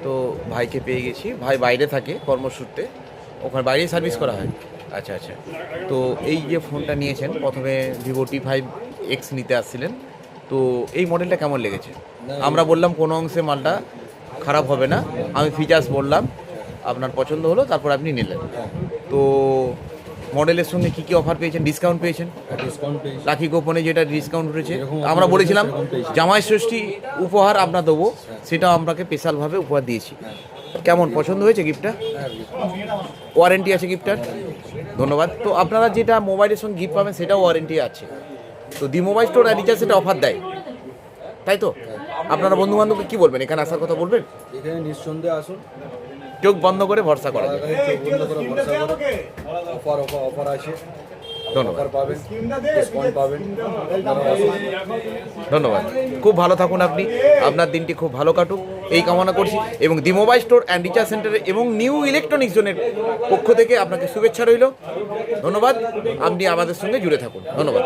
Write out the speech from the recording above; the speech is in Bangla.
তো ভাইকে পেয়ে গেছি। ভাই বাইরে থাকে কর্মসূত্রে, ওখানে বাইরেই সার্ভিস করা হয়। আচ্ছা আচ্ছা। তো এই যে ফোনটা নিয়েছেন, প্রথমে ভিভো T5X নিতে আসছিলেন, তো এই মডেলটা কেমন লেগেছে? আমরা বললাম কোনো অংশে মালটা খারাপ হবে না, আমি ফিচার্স বললাম, আপনার পছন্দ হলো, তারপর আপনি নিলেন। তো মডেলের সঙ্গে কী কী অফার পেয়েছেন, ডিসকাউন্ট পেয়েছেন? ডিসকাউন্ট পেয়েছি। রাখি গোপনে যেটা ডিসকাউন্ট উঠেছে, যেরকম আমরা আপনি বলেছিলাম বলেছেন, সেরকম পেয়েছি। জামাই ষষ্ঠী উপহার আমরা দেবো, সেটা আপনাকে স্পেশালভাবে উপহার দিয়েছি। কেমন পছন্দ হয়েছে গিফটটা? হ্যাঁ, ওয়ারেন্টি আছে গিফটটার? ধন্যবাদ। তো আপনারা যেটা মোবাইলের সঙ্গে গিফট পাবেন সেটাও ওয়ারেন্টি আছে। তো দি মোবাইল স্টোর আর রিচার্জ সেটা অফার দেয়, তাই তো? আপনারা বন্ধু বান্ধবকে কী বলবেন, এখানে আসার কথা বলবেন? এখানে নিঃসন্দেহে আসুন, চোখ বন্ধ করে ভরসা করা যায়। চোখ বন্ধ করে ভরসা করুন। অফার আছে, ধন্যবাদ। অফার পাবেন, ডিসকাউন্ট পাবেন। আপনারা আসুন। ধন্যবাদ। খুব ভালো থাকুন আপনি, আপনার দিনটি খুব ভালো কাটুক এই কামনা করছি, এবং দি মোবাইল স্টোর অ্যান্ড রিচার্জ সেন্টারে এবং নিউ ইলেকট্রনিক্স জোনের পক্ষ থেকে আপনাকে শুভেচ্ছা রইল। ধন্যবাদ। আপনি আমাদের সঙ্গে জুড়ে থাকুন। ধন্যবাদ।